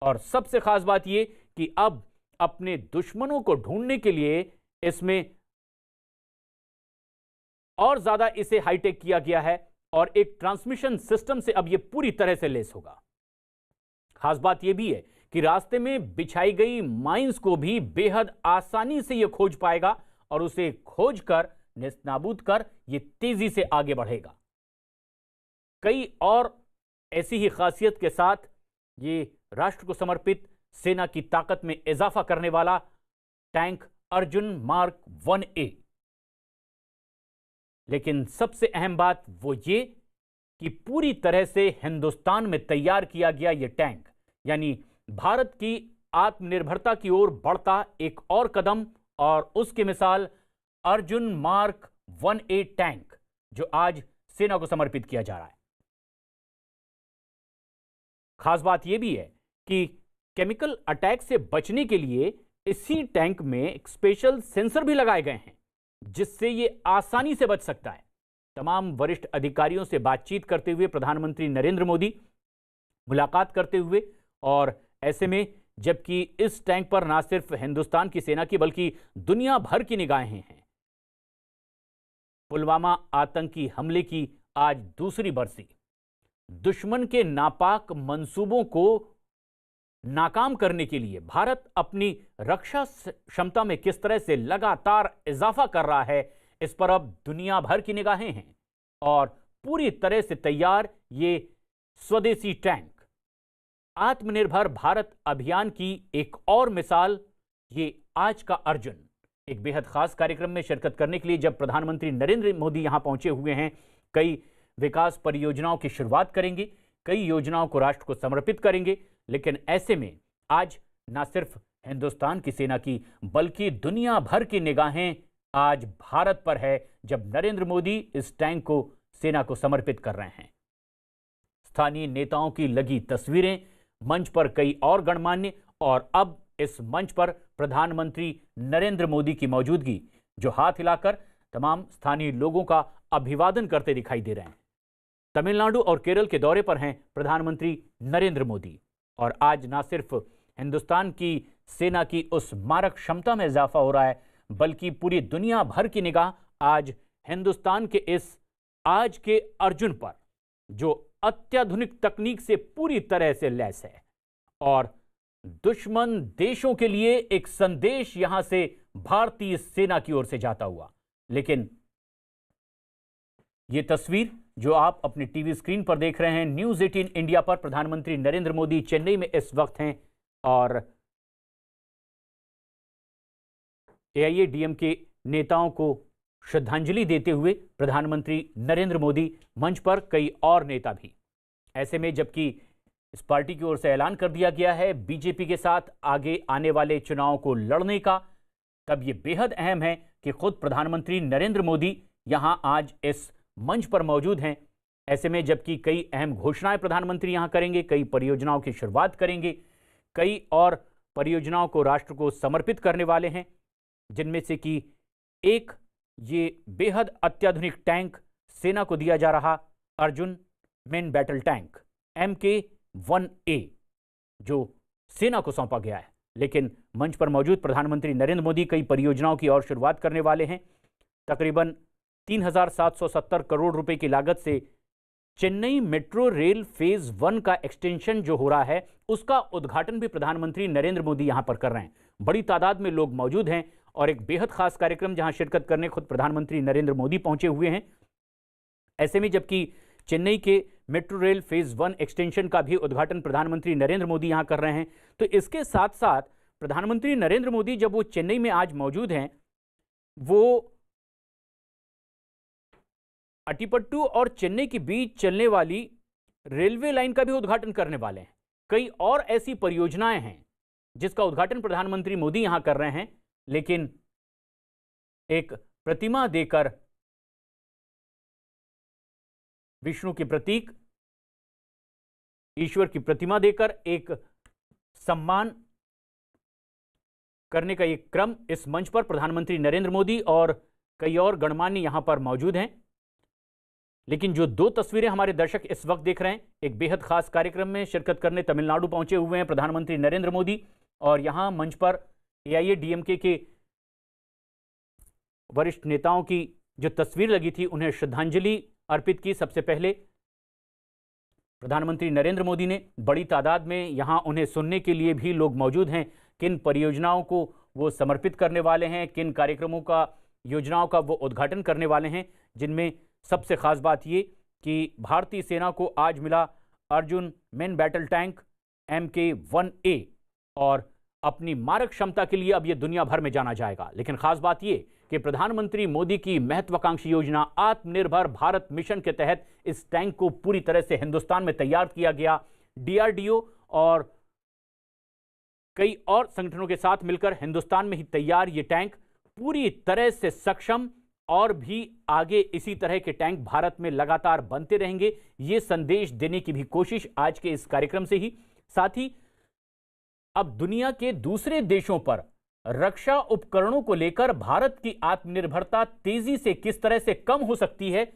और सबसे खास बात यह कि अब अपने दुश्मनों को ढूंढने के लिए इसमें और ज्यादा इसे हाईटेक किया गया है और एक ट्रांसमिशन सिस्टम से अब यह पूरी तरह से लैस होगा। खास बात यह भी है कि रास्ते में बिछाई गई माइंस को भी बेहद आसानी से यह खोज पाएगा और उसे खोज कर नेस्तनाबूद कर यह तेजी से आगे बढ़ेगा। कई और ऐसी ही खासियत के साथ ये राष्ट्र को समर्पित सेना की ताकत में इजाफा करने वाला टैंक अर्जुन मार्क 1A। लेकिन सबसे अहम बात वो ये कि पूरी तरह से हिंदुस्तान में तैयार किया गया यह टैंक, यानी भारत की आत्मनिर्भरता की ओर बढ़ता एक और कदम, और उसकी मिसाल अर्जुन मार्क 1A टैंक जो आज सेना को समर्पित किया जा रहा है। खास बात यह भी है कि केमिकल अटैक से बचने के लिए इसी टैंक में एक स्पेशल सेंसर भी लगाए गए हैं जिससे यह आसानी से बच सकता है। तमाम वरिष्ठ अधिकारियों से बातचीत करते हुए प्रधानमंत्री नरेंद्र मोदी मुलाकात करते हुए, और ऐसे में जबकि इस टैंक पर ना सिर्फ हिंदुस्तान की सेना की बल्कि दुनिया भर की निगाहें हैं। पुलवामा आतंकी हमले की आज दूसरी बरसी, दुश्मन के नापाक मंसूबों को नाकाम करने के लिए भारत अपनी रक्षा क्षमता में किस तरह से लगातार इजाफा कर रहा है, इस पर अब दुनिया भर की निगाहें हैं और पूरी तरह से तैयार ये स्वदेशी टैंक आत्मनिर्भर भारत अभियान की एक और मिसाल, ये आज का अर्जुन। एक बेहद खास कार्यक्रम में शिरकत करने के लिए जब प्रधानमंत्री नरेंद्र मोदी यहां पहुंचे हुए हैं, कई विकास परियोजनाओं की शुरुआत करेंगे, कई योजनाओं को राष्ट्र को समर्पित करेंगे। लेकिन ऐसे में आज ना सिर्फ हिंदुस्तान की सेना की बल्कि दुनिया भर की निगाहें आज भारत पर है जब नरेंद्र मोदी इस टैंक को सेना को समर्पित कर रहे हैं। स्थानीय नेताओं की लगी तस्वीरें, मंच पर कई और गणमान्य, और अब इस मंच पर प्रधानमंत्री नरेंद्र मोदी की मौजूदगी जो हाथ हिलाकर तमाम स्थानीय लोगों का अभिवादन करते दिखाई दे रहे हैं। तमिलनाडु और केरल के दौरे पर हैं प्रधानमंत्री नरेंद्र मोदी, और आज ना सिर्फ हिंदुस्तान की सेना की उस मारक क्षमता में इजाफा हो रहा है बल्कि पूरी दुनिया भर की निगाह आज हिंदुस्तान के इस आज के अर्जुन पर जो अत्याधुनिक तकनीक से पूरी तरह से लैस है, और दुश्मन देशों के लिए एक संदेश यहां से भारतीय सेना की ओर से जाता हुआ। लेकिन यह तस्वीर जो आप अपनी टीवी स्क्रीन पर देख रहे हैं, न्यूज 18 इंडिया पर प्रधानमंत्री नरेंद्र मोदी चेन्नई में इस वक्त हैं और एआईएडीएमके नेताओं को श्रद्धांजलि देते हुए प्रधानमंत्री नरेंद्र मोदी, मंच पर कई और नेता भी। ऐसे में जबकि इस पार्टी की ओर से ऐलान कर दिया गया है बीजेपी के साथ आगे आने वाले चुनाव को लड़ने का, तब यह बेहद अहम है कि खुद प्रधानमंत्री नरेंद्र मोदी यहां आज इस मंच पर मौजूद हैं। ऐसे में जबकि कई अहम घोषणाएं प्रधानमंत्री यहां करेंगे, कई परियोजनाओं की शुरुआत करेंगे, कई और परियोजनाओं को राष्ट्र को समर्पित करने वाले हैं, जिनमें से कि एक ये बेहद अत्याधुनिक टैंक सेना को दिया जा रहा Arjun main battle tank MK1A जो सेना को सौंपा गया है। लेकिन मंच पर मौजूद प्रधानमंत्री नरेंद्र मोदी कई परियोजनाओं की और शुरुआत करने वाले हैं। तकरीबन 3,770 करोड़ रुपए की लागत से चेन्नई मेट्रो रेल फेज 1 का एक्सटेंशन जो हो रहा है उसका उद्घाटन भी प्रधानमंत्री नरेंद्र मोदी यहां पर कर रहे हैं। बड़ी तादाद में लोग मौजूद हैं और एक बेहद खास कार्यक्रम जहां शिरकत करने खुद प्रधानमंत्री नरेंद्र मोदी पहुंचे हुए हैं। ऐसे में जबकि चेन्नई के मेट्रो रेल फेज 1 एक्सटेंशन का भी उद्घाटन प्रधानमंत्री नरेंद्र मोदी यहां कर रहे हैं, तो इसके साथ साथ प्रधानमंत्री नरेंद्र मोदी जब वो चेन्नई में आज मौजूद हैं, वो अट्टीपट्टू और चेन्नई के बीच चलने वाली रेलवे लाइन का भी उद्घाटन करने वाले हैं। कई और ऐसी परियोजनाएं हैं जिसका उद्घाटन प्रधानमंत्री मोदी यहां कर रहे हैं, लेकिन एक प्रतिमा देकर विष्णु के प्रतीक ईश्वर की प्रतिमा देकर एक सम्मान करने का एक क्रम इस मंच पर प्रधानमंत्री नरेंद्र मोदी और कई और गणमान्य यहां पर मौजूद हैं। लेकिन जो दो तस्वीरें हमारे दर्शक इस वक्त देख रहे हैं, एक बेहद खास कार्यक्रम में शिरकत करने तमिलनाडु पहुंचे हुए हैं प्रधानमंत्री नरेंद्र मोदी, और यहां मंच पर एआईएडीएमके के वरिष्ठ नेताओं की जो तस्वीर लगी थी उन्हें श्रद्धांजलि अर्पित की। सबसे पहले प्रधानमंत्री नरेंद्र मोदी ने, बड़ी तादाद में यहां उन्हें सुनने के लिए भी लोग मौजूद हैं, किन परियोजनाओं को वो समर्पित करने वाले हैं, किन कार्यक्रमों का, योजनाओं का वो उद्घाटन करने वाले हैं, जिनमें सबसे खास बात ये कि भारतीय सेना को आज मिला Arjun main battle tank MK1A, और अपनी मारक क्षमता के लिए अब यह दुनिया भर में जाना जाएगा। लेकिन खास बात यह कि प्रधानमंत्री मोदी की महत्वाकांक्षी योजना आत्मनिर्भर भारत मिशन के तहत इस टैंक को पूरी तरह से हिंदुस्तान में तैयार किया गया। DRDO और कई और संगठनों के साथ मिलकर हिंदुस्तान में ही तैयार ये टैंक पूरी तरह से सक्षम, और भी आगे इसी तरह के टैंक भारत में लगातार बनते रहेंगे, ये संदेश देने की भी कोशिश आज के इस कार्यक्रम से ही। साथ ही अब दुनिया के दूसरे देशों पर रक्षा उपकरणों को लेकर भारत की आत्मनिर्भरता तेजी से किस तरह से कम हो सकती है,